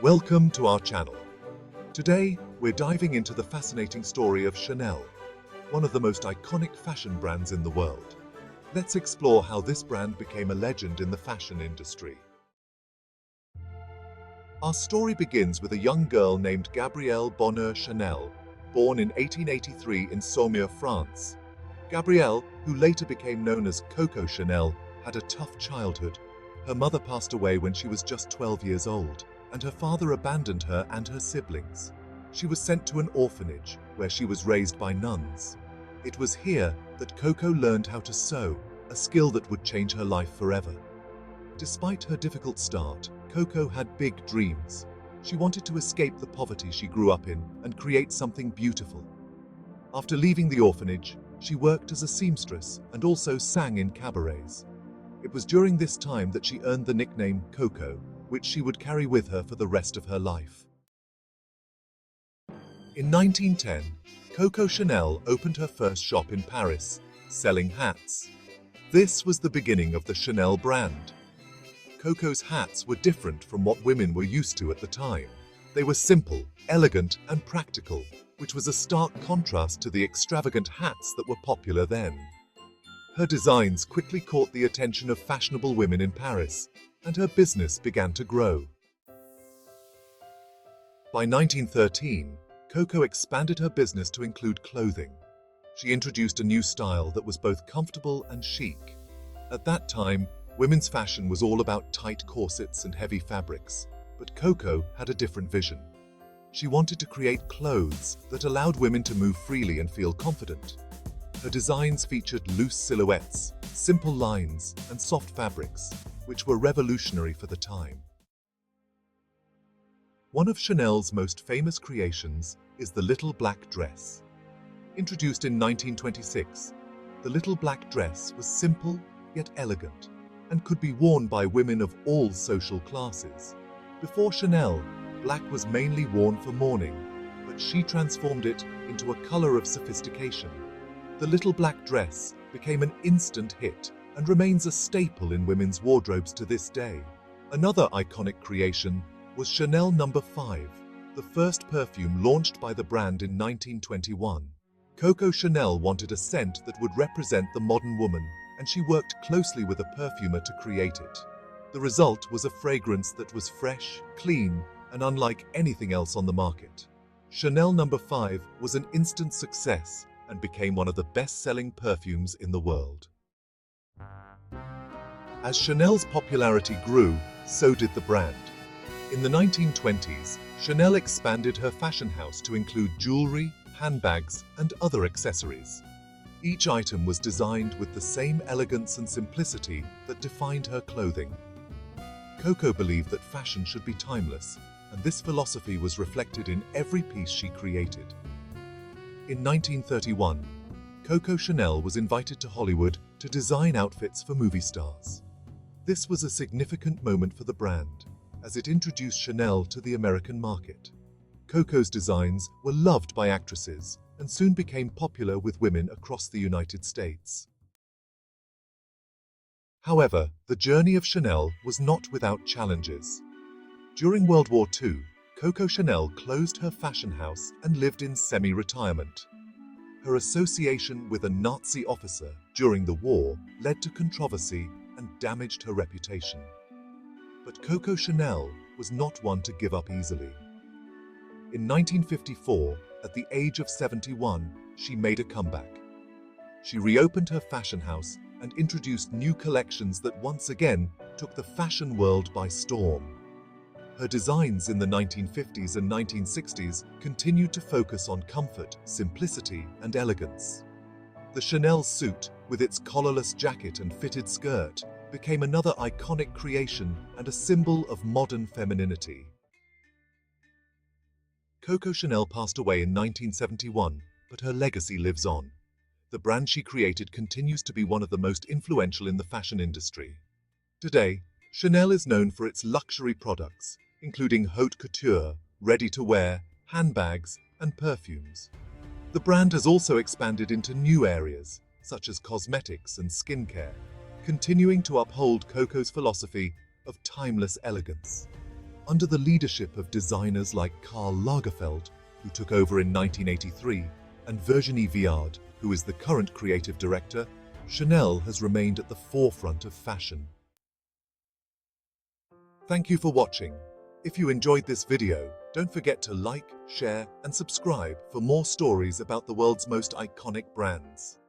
Welcome to our channel. Today, we're diving into the fascinating story of Chanel, one of the most iconic fashion brands in the world. Let's explore how this brand became a legend in the fashion industry. Our story begins with a young girl named Gabrielle Bonheur Chanel, born in 1883 in Saumur, France. Gabrielle, who later became known as Coco Chanel, had a tough childhood. Her mother passed away when she was just 12 years old, and her father abandoned her and her siblings. She was sent to an orphanage, where she was raised by nuns. It was here that Coco learned how to sew, a skill that would change her life forever. Despite her difficult start, Coco had big dreams. She wanted to escape the poverty she grew up in and create something beautiful. After leaving the orphanage, she worked as a seamstress and also sang in cabarets. It was during this time that she earned the nickname Coco, which she would carry with her for the rest of her life. In 1910, Coco Chanel opened her first shop in Paris, selling hats. This was the beginning of the Chanel brand. Coco's hats were different from what women were used to at the time. They were simple, elegant, and practical, which was a stark contrast to the extravagant hats that were popular then. Her designs quickly caught the attention of fashionable women in Paris, and her business began to grow. By 1913, Coco expanded her business to include clothing. She introduced a new style that was both comfortable and chic. At that time, women's fashion was all about tight corsets and heavy fabrics, but Coco had a different vision. She wanted to create clothes that allowed women to move freely and feel confident. Her designs featured loose silhouettes, simple lines, and soft fabrics, which were revolutionary for the time. One of Chanel's most famous creations is the little black dress. Introduced in 1926, the little black dress was simple yet elegant and could be worn by women of all social classes. Before Chanel, black was mainly worn for mourning, but she transformed it into a color of sophistication. The little black dress became an instant hit and remains a staple in women's wardrobes to this day. Another iconic creation was Chanel No. 5, the first perfume launched by the brand in 1921. Coco Chanel wanted a scent that would represent the modern woman, and she worked closely with a perfumer to create it. The result was a fragrance that was fresh, clean, and unlike anything else on the market. Chanel No. 5 was an instant success and became one of the best-selling perfumes in the world. As Chanel's popularity grew, so did the brand. In the 1920s, Chanel expanded her fashion house to include jewelry, handbags, and other accessories. Each item was designed with the same elegance and simplicity that defined her clothing. Coco believed that fashion should be timeless, and this philosophy was reflected in every piece she created. In 1931, Coco Chanel was invited to Hollywood to design outfits for movie stars. This was a significant moment for the brand, as it introduced Chanel to the American market. Coco's designs were loved by actresses and soon became popular with women across the United States. However, the journey of Chanel was not without challenges. During World War II, Coco Chanel closed her fashion house and lived in semi-retirement. Her association with a Nazi officer during the war led to controversy and damaged her reputation. But Coco Chanel was not one to give up easily. In 1954, at the age of 71, she made a comeback. She reopened her fashion house and introduced new collections that once again took the fashion world by storm. Her designs in the 1950s and 1960s continued to focus on comfort, simplicity, and elegance. The Chanel suit, with its collarless jacket and fitted skirt, became another iconic creation and a symbol of modern femininity. Coco Chanel passed away in 1971, but her legacy lives on. The brand she created continues to be one of the most influential in the fashion industry. Today, Chanel is known for its luxury products, including haute couture, ready-to-wear, handbags, and perfumes. The brand has also expanded into new areas, such as cosmetics and skincare, continuing to uphold Coco's philosophy of timeless elegance. Under the leadership of designers like Karl Lagerfeld, who took over in 1983, and Virginie Viard, who is the current creative director, Chanel has remained at the forefront of fashion. Thank you for watching. If you enjoyed this video, don't forget to like, share, and subscribe for more stories about the world's most iconic brands.